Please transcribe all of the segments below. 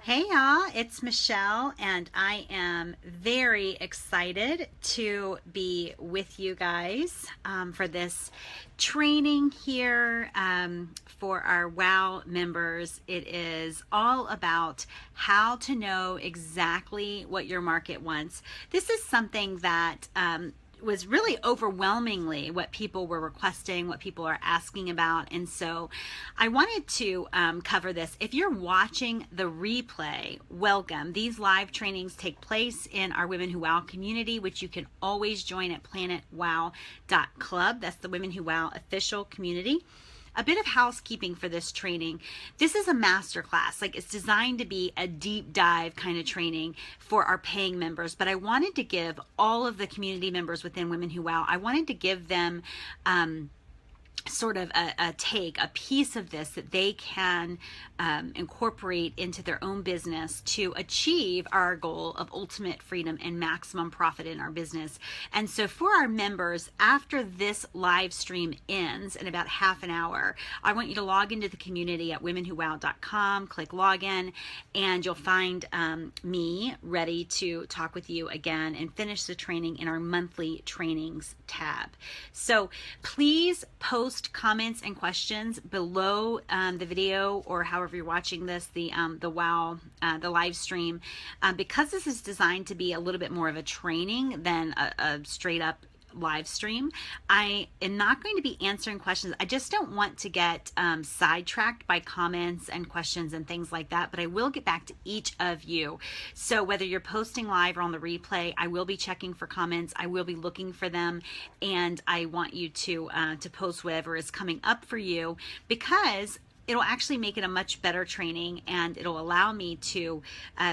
Hey y'all, it's Michelle, and I am very excited to be with you guys for this training here for our WOW members. It is all about how to know exactly what your market wants. This is something that was really overwhelmingly what people were requesting, what people are asking about. And so I wanted to cover this. If you're watching the replay, welcome. These live trainings take place in our Women Who WOW community, which you can always join at planetwow.club. That's the Women Who WOW official community. A bit of housekeeping for this training. This is a masterclass. Like, it's designed to be a deep dive kind of training for our paying members, but I wanted to give all of the community members within Women Who WOW, I wanted to give them sort of a piece of this that they can incorporate into their own business to achieve our goal of ultimate freedom and maximum profit in our business. And so for our members, after this live stream ends in about half an hour, I want you to log into the community at womenwhowow.com, click login, and you'll find me ready to talk with you again and finish the training in our monthly trainings tab. So please post comments and questions below the video, or however you're watching this, the WOW, the live stream, because this is designed to be a little bit more of a training than a straight up live stream. I am not going to be answering questions. I just don't want to get sidetracked by comments and questions and things like that, but I will get back to each of you. So whether you're posting live or on the replay, I will be checking for comments. I will be looking for them, and I want you to post whatever is coming up for you, because it'll actually make it a much better training, and it'll allow me to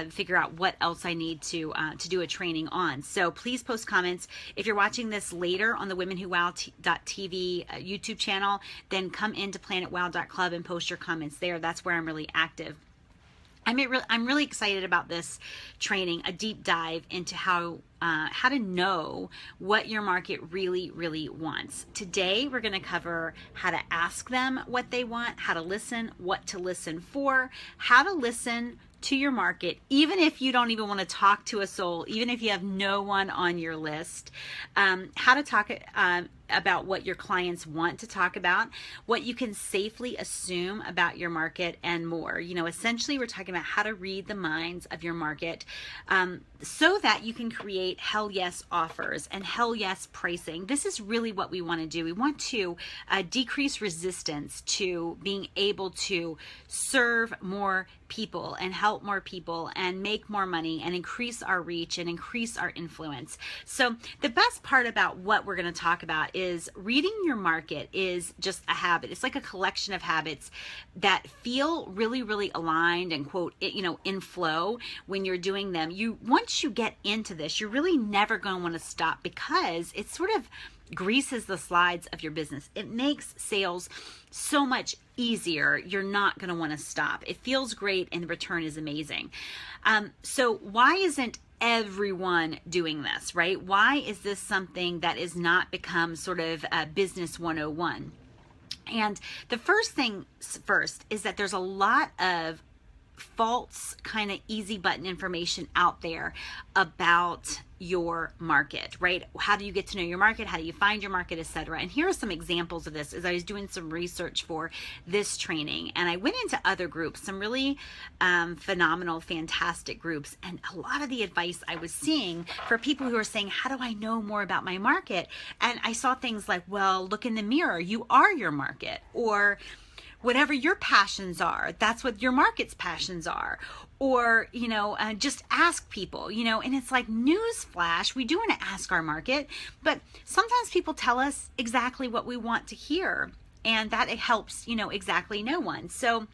figure out what else I need to do a training on. So please post comments. If you're watching this later on the Women Who WOW.tv YouTube channel, then come into planetwow.club and post your comments there. That's where I'm really active. I'm really excited about this training, a deep dive into how to know what your market really, really wants. Today, we're going to cover how to ask them what they want, how to listen, what to listen for, how to listen to your market, even if you don't even want to talk to a soul, even if you have no one on your list, how to talk about what your clients want to talk about, what you can safely assume about your market, and more. You know, essentially, we're talking about how to read the minds of your market so that you can create hell yes offers and hell yes pricing. This is really what we want to do. We want to decrease resistance to being able to serve more people and help more people and make more money and increase our reach and increase our influence. So the best part about what we're going to talk about is reading your market is just a habit. It's like a collection of habits that feel really, really aligned and in flow when you're doing them. Once you get into this, you're really never going to want to stop, because it sort of greases the slides of your business. It makes sales so much easier. You're not going to want to stop. It feels great, and the return is amazing. So why isn't everyone doing this, right? Why is this something that is not become sort of business 101? And the first thing first is that there's a lot of false kind of easy button information out there about your market, right? How do you get to know your market? How do you find your market, etc.? And here are some examples of this as I was doing some research for this training, and I went into other groups, some really phenomenal, fantastic groups, and a lot of the advice I was seeing for people who are saying, how do I know more about my market? And I saw things like, well, look in the mirror, you are your market, or whatever your passions are, that's what your market's passions are. Or, just ask people, and it's like, newsflash, we do want to ask our market, but sometimes people tell us exactly what we want to hear, and that it helps, exactly no one. So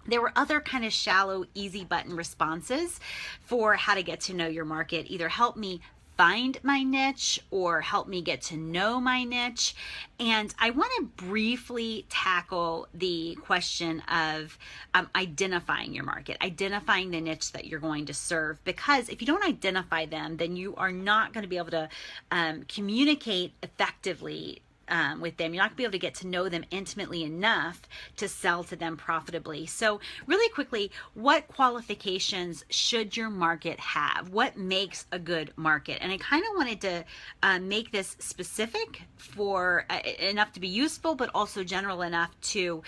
there were other kind of shallow, easy button responses for how to get to know your market. Either help me find my niche or help me get to know my niche. And I want to briefly tackle the question of identifying your market, identifying the niche that you're going to serve, because if you don't identify them, then you are not going to be able to communicate effectively with them. You're not going to be able to get to know them intimately enough to sell to them profitably. So really quickly, what qualifications should your market have? What makes a good market? And I kind of wanted to make this specific for enough to be useful, but also general enough to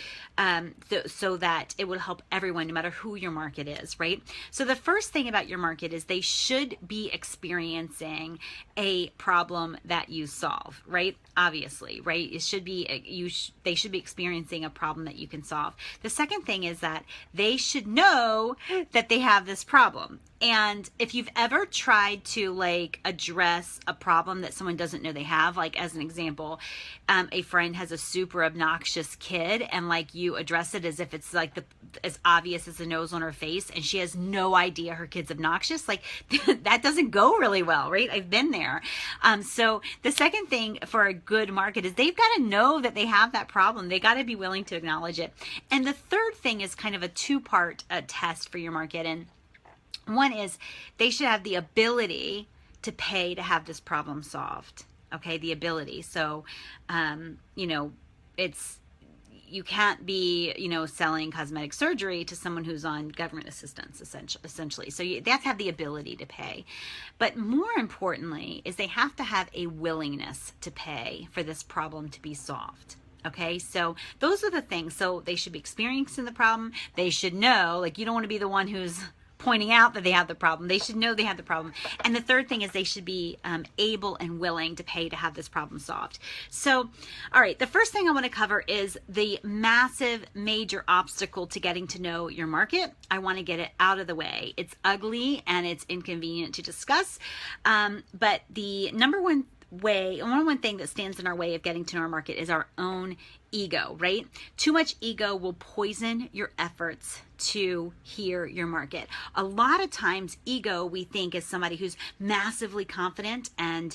so that it will help everyone, no matter who your market is, right? So the first thing about your market is they should be experiencing a problem that you solve, right? Obviously, right? It should be they should be experiencing a problem that you can solve. The second thing is that they should know that they have this problem. And if you've ever tried to like address a problem that someone doesn't know they have, like as an example, a friend has a super obnoxious kid, and like you address it as if it's like as obvious as the nose on her face, and she has no idea her kid's obnoxious, like that doesn't go really well, right? I've been there. So the second thing for a good market is they've got to know that they have that problem. They got to be willing to acknowledge it. And the third thing is kind of a two-part test for your market. And one is they should have the ability to pay to have this problem solved. Okay, the ability. So, you can't be, selling cosmetic surgery to someone who's on government assistance, essentially. So they have to have the ability to pay. But more importantly is they have to have a willingness to pay for this problem to be solved. Okay, so those are the things. So they should be experiencing the problem. They should know, like, you don't want to be the one who's pointing out that they have the problem. They should know they have the problem. And the third thing is they should be able and willing to pay to have this problem solved. So, all right, the first thing I want to cover is the massive major obstacle to getting to know your market. I want to get it out of the way. It's ugly and it's inconvenient to discuss, but the number one thing that stands in our way of getting to know our market is our own ego, right? Too much ego will poison your efforts to hear your market. A lot of times ego we think is somebody who's massively confident and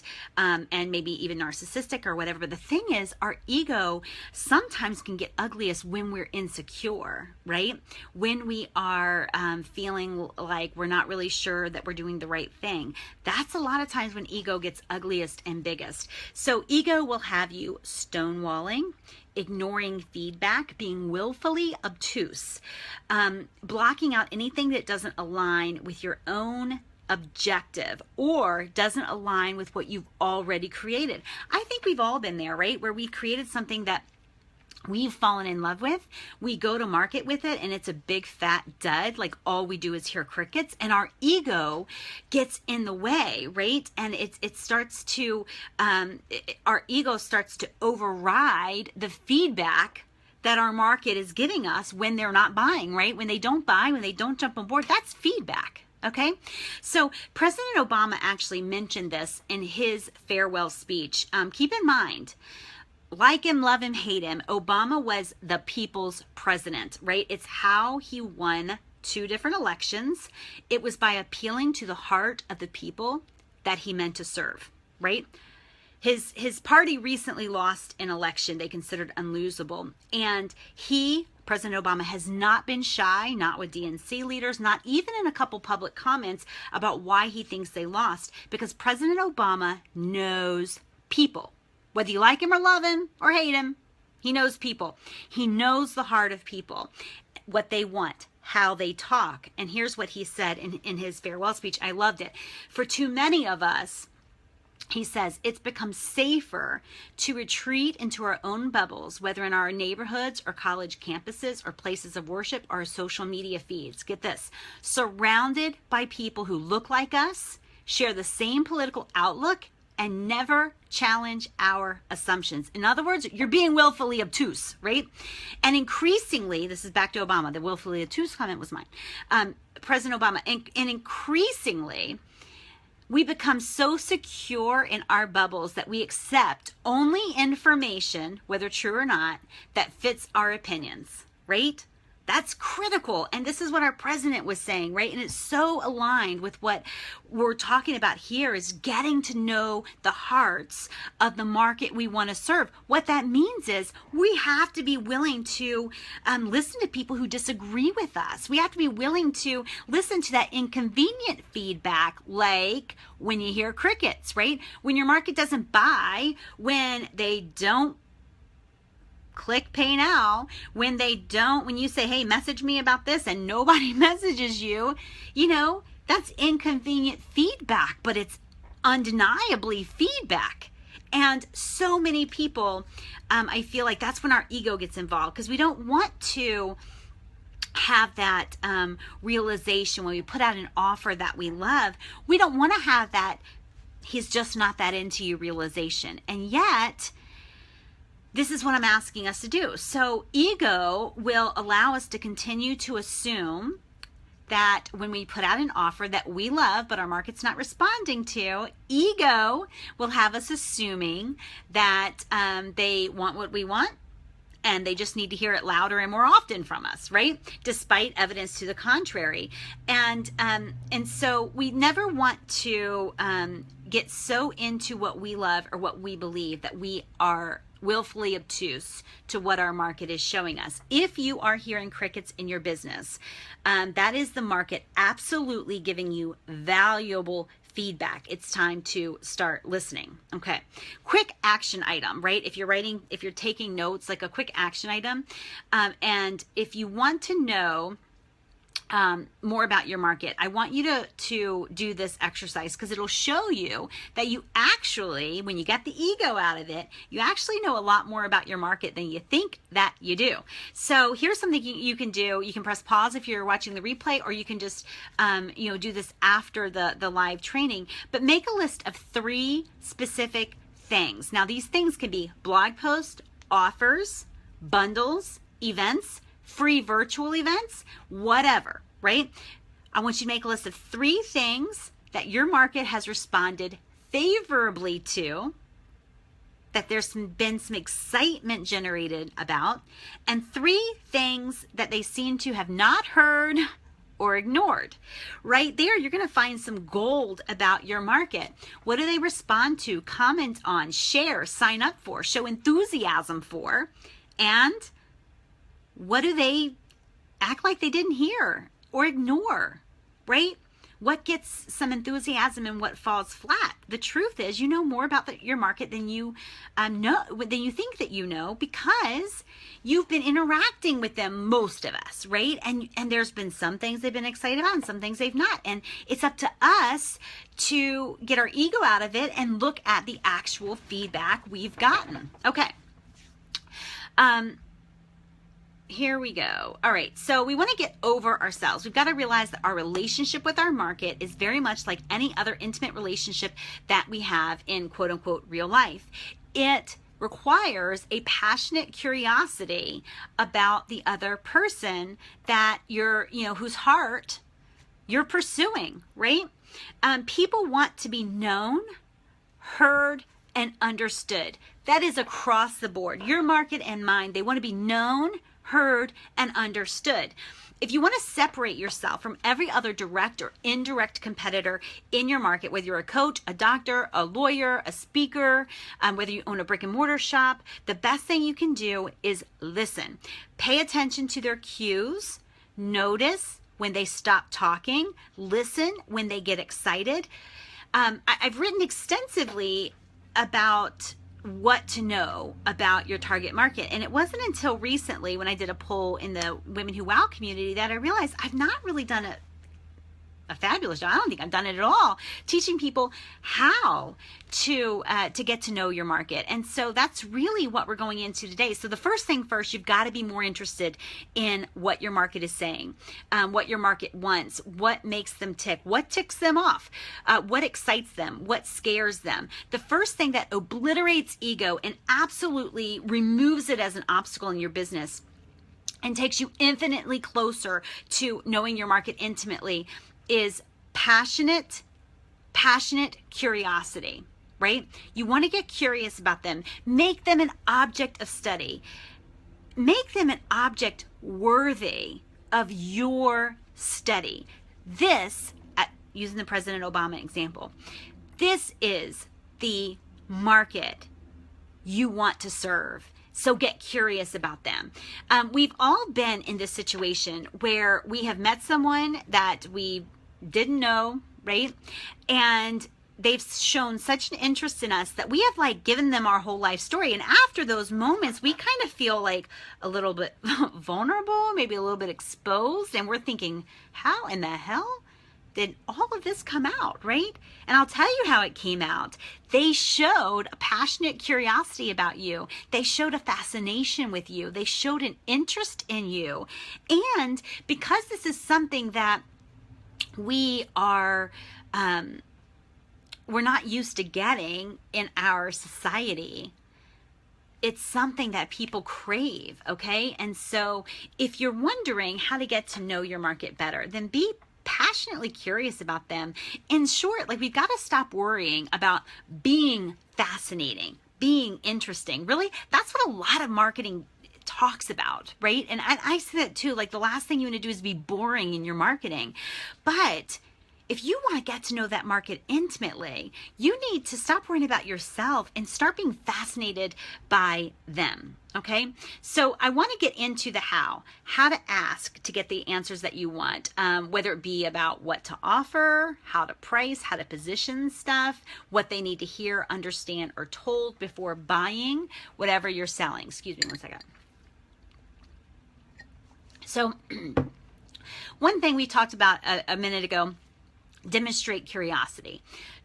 maybe even narcissistic or whatever. But the thing is, our ego sometimes can get ugliest when we're insecure, right? When we are feeling like we're not really sure that we're doing the right thing. That's a lot of times when ego gets ugliest and biggest. So ego will have you stonewalling, ignoring feedback, being willfully obtuse, blocking out anything that doesn't align with your own objective or doesn't align with what you've already created. I think we've all been there, right? Where we've created something that we've fallen in love with, we go to market with it, and it's a big fat dud, like all we do is hear crickets, and our ego gets in the way, right? And it starts to, our ego starts to override the feedback that our market is giving us when they're not buying, right? When they don't buy, when they don't jump on board, that's feedback. Okay, so President Obama actually mentioned this in his farewell speech. Keep in mind, like him, love him, hate him, Obama was the people's president, right? It's how he won 2 different elections. It was by appealing to the heart of the people that he meant to serve, right? His party recently lost an election they considered unlosable, and President Obama, has not been shy, not with DNC leaders, not even in a couple public comments about why he thinks they lost, because President Obama knows people. Whether you like him or love him or hate him, he knows people. He knows the heart of people, what they want, how they talk. And here's what he said in his farewell speech. I loved it. For too many of us, he says, it's become safer to retreat into our own bubbles, whether in our neighborhoods or college campuses or places of worship or social media feeds. Get this, surrounded by people who look like us, share the same political outlook, and never challenge our assumptions. In other words, you're being willfully obtuse, right? And increasingly, this is back to Obama, the willfully obtuse comment was mine. President Obama, and increasingly, we become so secure in our bubbles that we accept only information, whether true or not, that fits our opinions, right? That's critical. And this is what our president was saying, right? And it's so aligned with what we're talking about here, is getting to know the hearts of the market we want to serve. What that means is we have to be willing to listen to people who disagree with us. We have to be willing to listen to that inconvenient feedback, like when you hear crickets, right? When your market doesn't buy, when they don't click pay now, when you say, hey, message me about this, and nobody messages you, that's inconvenient feedback, but it's undeniably feedback. And so many people, I feel like that's when our ego gets involved, because we don't want to have that realization when we put out an offer that we love. We don't want to have that he's just not that into you realization. And yet, this is what I'm asking us to do. So ego will allow us to continue to assume that when we put out an offer that we love, but our market's not responding to, ego will have us assuming that they want what we want, and they just need to hear it louder and more often from us, right? Despite evidence to the contrary. And so we never want to get so into what we love or what we believe that we are willfully obtuse to what our market is showing us. If you are hearing crickets in your business, that is the market absolutely giving you valuable feedback. It's time to start listening. Okay. Quick action item, right? If you're taking notes, like a quick action item. And if you want to know more about your market, I want you to do this exercise, because it'll show you that you actually, when you get the ego out of it, you actually know a lot more about your market than you think that you do. So here's something you can do. You can press pause if you're watching the replay, or you can just do this after the live training, but make a list of 3 specific things. Now, these things can be blog posts, offers, bundles, events, free virtual events, whatever, right? I want you to make a list of 3 things that your market has responded favorably to, that there's been some excitement generated about, and 3 things that they seem to have not heard or ignored. Right there, you're going to find some gold about your market. What do they respond to, comment on, share, sign up for, show enthusiasm for, and what do they act like they didn't hear or ignore, right? What gets some enthusiasm and what falls flat? The truth is, you know more about your market than you than you think that you know, because you've been interacting with them, most of us, right? And there's been some things they've been excited about and some things they've not. And it's up to us to get our ego out of it and look at the actual feedback we've gotten. Okay. Here we go. All right. So we want to get over ourselves. We've got to realize that our relationship with our market is very much like any other intimate relationship that we have in quote unquote real life. It requires a passionate curiosity about the other person that whose heart you're pursuing, right? People want to be known, heard, and understood. That is across the board. Your market and mine, they want to be known, heard, and understood. If you want to separate yourself from every other direct or indirect competitor in your market, whether you're a coach, a doctor, a lawyer, a speaker, whether you own a brick and mortar shop, the best thing you can do is listen. Pay attention to their cues. Notice when they stop talking. Listen when they get excited. I've written extensively about what to know about your target market. And it wasn't until recently when I did a poll in the Women Who Wow community that I realized I've not really done a fabulous job. I don't think I've done it at all, teaching people how to get to know your market. And so that's really what we're going into today. So the first thing first, you've got to be more interested in what your market is saying, what your market wants, what makes them tick, what ticks them off, what excites them, what scares them. The first thing that obliterates ego and absolutely removes it as an obstacle in your business and takes you infinitely closer to knowing your market intimately is passionate curiosity, right? You want to get curious about them. Make them an object of study. Make them an object worthy of your study. This, using the President Obama example, this is the market you want to serve. So get curious about them. We've all been in this situation where we have met someone that we didn't know, right? And they've shown such an interest in us that we have like given them our whole life story. And after those moments, we kind of feel like a little bit vulnerable, maybe a little bit exposed. And we're thinking, how in the hell did all of this come out, right? And I'll tell you how it came out. They showed a passionate curiosity about you. They showed a fascination with you. They showed an interest in you. And because this is something that we are, we're not used to getting in our society, it's something that people crave, okay? And so if you're wondering how to get to know your market better, then be passionately curious about them. In short, like, we've got to stop worrying about being fascinating, being interesting. Really, that's what a lot of marketing talks about, right? And I say that too, like, the last thing you want to do is be boring in your marketing. But if you want to get to know that market intimately, you need to stop worrying about yourself and start being fascinated by them, okay? So I want to get into the how to ask to get the answers that you want, whether it be about what to offer, how to price, how to position stuff, what they need to hear, understand, or told before buying whatever you're selling. Excuse me one second. So one thing we talked about a minute ago, demonstrate curiosity.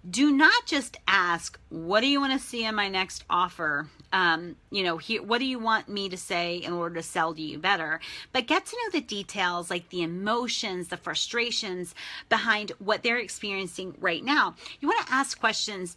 Do not just ask, what do you want to see in my next offer? What do you want me to say in order to sell to you better? But get to know the details, like the emotions, the frustrations behind what they're experiencing right now. You want to ask questions,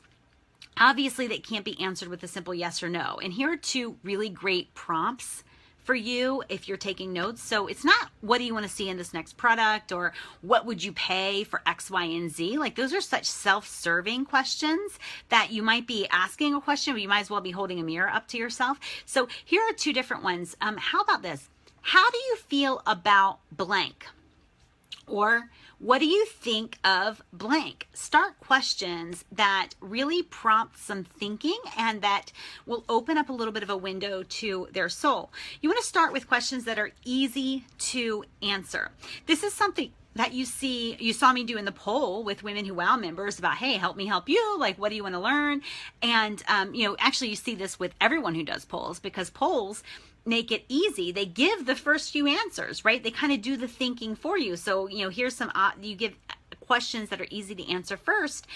obviously, that can't be answered with a simple yes or no. And here are two really great prompts for you if you're taking notes. So it's not, what do you want to see in this next product, or what would you pay for X, Y, and Z? Like, those are such self-serving questions that you might be asking a question, but you might as well be holding a mirror up to yourself. So here are two different ones. How about this? How do you feel about blank? Or what do you think of blank? Start questions that really prompt some thinking and that will open up a little bit of a window to their soul. You want to start with questions that are easy to answer. This is something that you saw me do in the poll with Women Who Wow members about, hey, help me help you. Like, what do you want to learn? And, actually you see this with everyone who does polls, because polls make it easy. They give the first few answers, right? They kind of do the thinking for you. So, here's some, you give questions that are easy to answer first.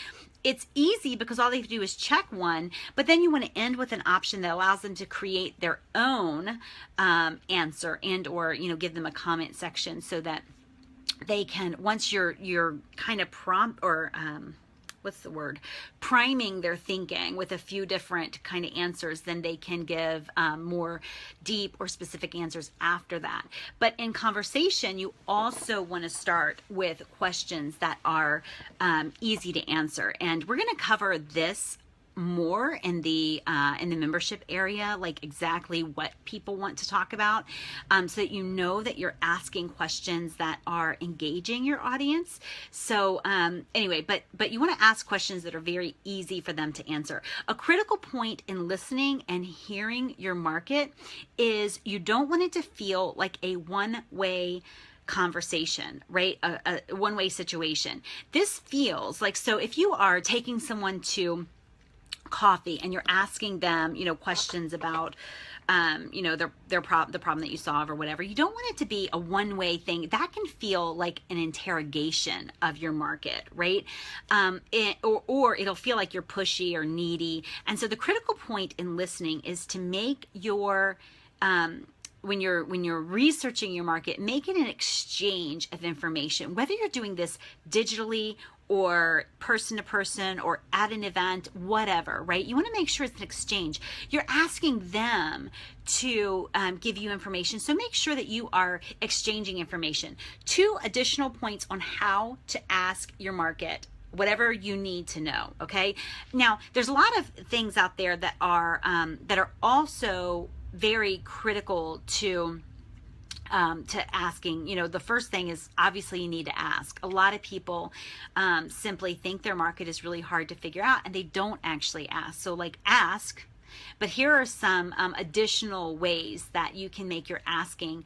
It's easy because all they have to do is check one, but then you want to end with an option that allows them to create their own answer, and or, give them a comment section so that they can, once you're kind of prompt or priming their thinking with a few different kind of answers, then they can give more deep or specific answers after that. But in conversation, you also want to start with questions that are easy to answer. And we're going to cover this more in the membership area, like exactly what people want to talk about, so that you know that you're asking questions that are engaging your audience. So anyway, but you want to ask questions that are very easy for them to answer. A critical point in listening and hearing your market is you don't want it to feel like a one-way conversation, right? A one-way situation. This feels like, so if you are taking someone to coffee and you're asking them, questions about, the problem that you solve or whatever, you don't want it to be a one-way thing. That can feel like an interrogation of your market, right? Or it'll feel like you're pushy or needy. And so the critical point in listening is to make your, when you're researching your market, make it an exchange of information, whether you're doing this digitally or person to person or at an event, whatever, right? You want to make sure it's an exchange. You're asking them to give you information. So make sure that you are exchanging information. 2 additional points on how to ask your market whatever you need to know, okay? Now, there's a lot of things out there that are also very critical to to asking, the first thing is obviously you need to ask. A lot of people simply think their market is really hard to figure out and they don't actually ask. So like ask, but here are some additional ways that you can make your asking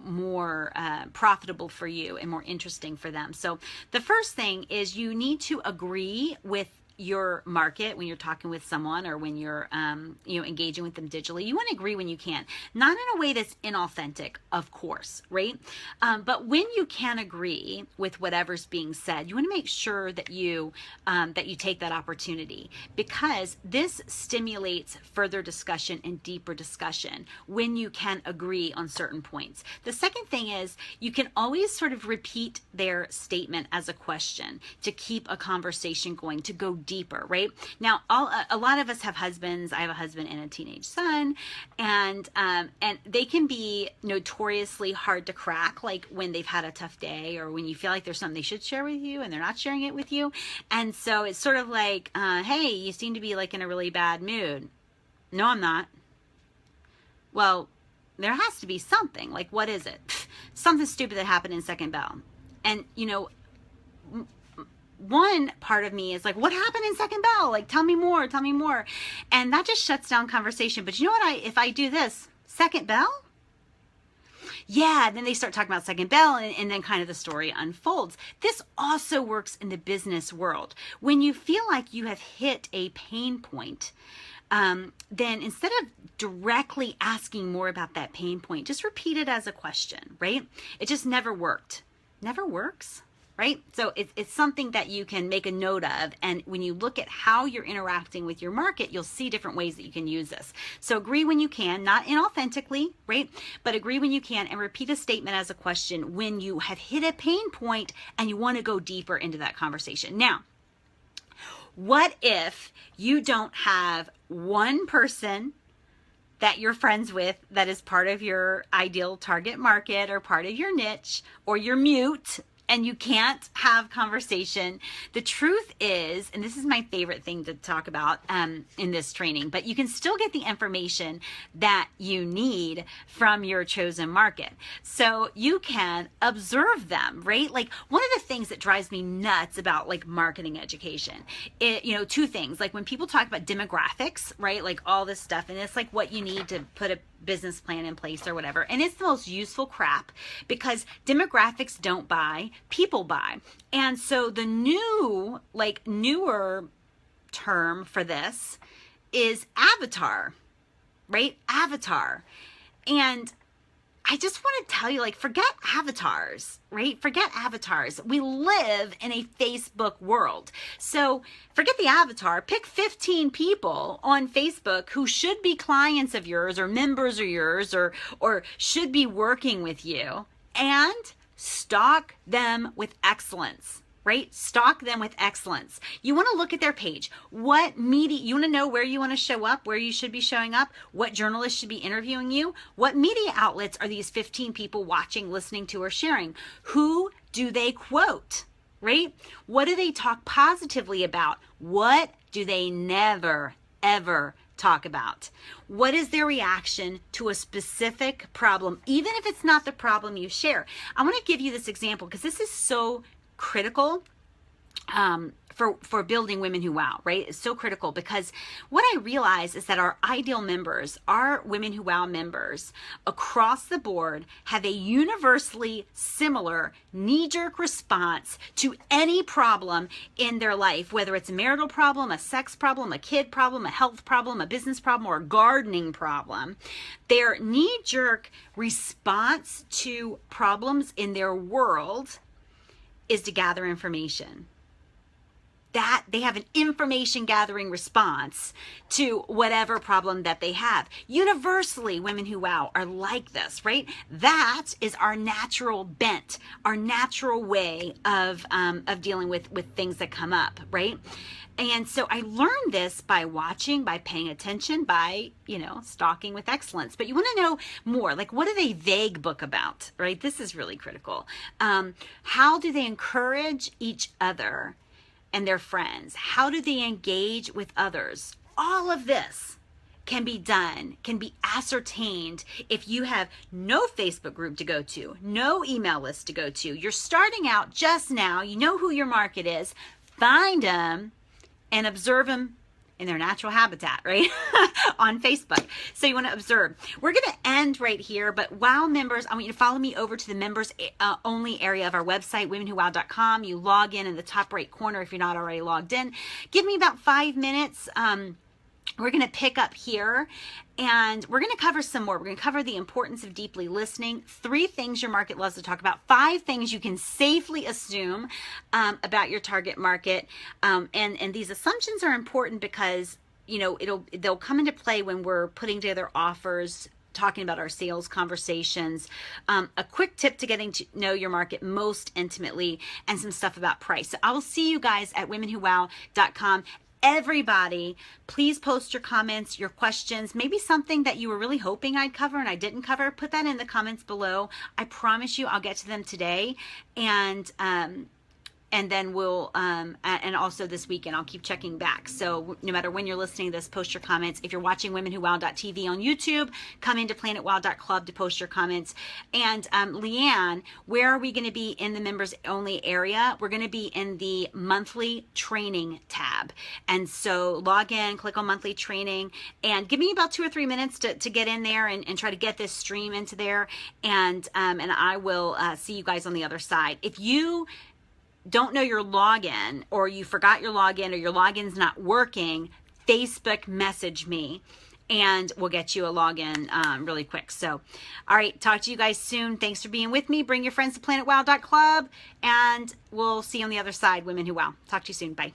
more profitable for you and more interesting for them. So the first thing is you need to agree with your market when you're talking with someone or when you're engaging with them digitally. You want to agree when you can, not in a way that's inauthentic, of course, right? But when you can agree with whatever's being said, you want to make sure that you take that opportunity, because this stimulates further discussion and deeper discussion when you can agree on certain points. The second thing is you can always sort of repeat their statement as a question to keep a conversation going, to go deeper, right? Now, a lot of us have husbands. I have a husband and a teenage son, and they can be notoriously hard to crack, like when they've had a tough day or when you feel like there's something they should share with you and they're not sharing it with you. And so it's sort of like, hey, you seem to be like in a really bad mood. No, I'm not. Well, there has to be something. Like, what is it? Something stupid that happened in Second Bell. And, one part of me is like, what happened in Second Bell? Like, tell me more. And that just shuts down conversation. But you know what? If I do this, Second Bell? Yeah, then they start talking about Second Bell, and then kind of the story unfolds. This also works in the business world. When you feel like you have hit a pain point, then instead of directly asking more about that pain point, just repeat it as a question, right? It just never worked. Never works. Right? So it's something that you can make a note of. And when you look at how you're interacting with your market, you'll see different ways that you can use this. So agree when you can, not inauthentically, right? But agree when you can, and repeat a statement as a question when you have hit a pain point and you want to go deeper into that conversation. Now, what if you don't have one person that you're friends with that is part of your ideal target market or part of your niche, or you're mute and you can't have conversation? The truth is, and this is my favorite thing to talk about in this training, but you can still get the information that you need from your chosen market. So you can observe them, right? Like, one of the things that drives me nuts about like marketing education, two things. Like when people talk about demographics, right? Like all this stuff, and it's like what you need to put a business plan in place or whatever. And it's the most useful crap, because demographics don't buy, people buy. And so the newer term for this is avatar, right? Avatar. And I just want to tell you, like, forget avatars, right? Forget avatars. We live in a Facebook world. So forget the avatar. Pick 15 people on Facebook who should be clients of yours or members of yours or should be working with you, and stalk them with excellence. Right? Stock them with excellence. You want to look at their page. What media, you want to know where you want to show up, where you should be showing up, what journalists should be interviewing you, what media outlets are these 15 people watching, listening to, or sharing? Who do they quote? Right? What do they talk positively about? What do they never, ever talk about? What is their reaction to a specific problem, even if it's not the problem you share? I want to give you this example because this is so critical for building Women Who Wow, right? It's so critical, because what I realize is that our ideal members, our Women Who Wow members across the board, have a universally similar knee-jerk response to any problem in their life, whether it's a marital problem, a sex problem, a kid problem, a health problem, a business problem, or a gardening problem. Their knee-jerk response to problems in their world is to gather information. That they have an information gathering response to whatever problem that they have. Universally, Women Who Wow are like this, right? That is our natural bent, our natural way of dealing with things that come up, right? And so I learned this by watching, by paying attention, by, stalking with excellence. But you want to know more, like, what do they vague book about, right? This is really critical. How do they encourage each other and their friends? How do they engage with others? All of this can be done, can be ascertained if you have no Facebook group to go to, no email list to go to. You're starting out just now. You know who your market is. Find them and observe them in their natural habitat, right? On Facebook. So you want to observe. We're going to end right here, but wow members, I want you to follow me over to the members only area of our website, womenwhowow.com. You log in the top right corner if you're not already logged in. Give me about 5 minutes. We're going to pick up here and we're going to cover some more. We're going to cover the importance of deeply listening, 3 things your market loves to talk about, 5 things you can safely assume about your target market. And these assumptions are important because, you know, they'll come into play when we're putting together offers, talking about our sales conversations, a quick tip to getting to know your market most intimately, and some stuff about price. So I will see you guys at womenwhowow.com. Everybody, please post your comments, your questions, maybe something that you were really hoping I'd cover and I didn't cover. Put that in the comments below. I promise you I'll get to them today. And then we'll, and also this weekend, I'll keep checking back. So no matter when you're listening to this, post your comments. If you're watching womenwhowow.tv on YouTube, come into planetwow.club to post your comments. And Leanne, where are we going to be in the members only area? We're going to be in the monthly training tab. And so log in, click on monthly training, and give me about 2 or 3 minutes to get in there and try to get this stream into there. And I will see you guys on the other side. If you don't know your login, or you forgot your login, or your login's not working, Facebook message me and we'll get you a login really quick. So, all right, talk to you guys soon. Thanks for being with me. Bring your friends to planetwow.club and we'll see you on the other side, Women Who Wow. Talk to you soon. Bye.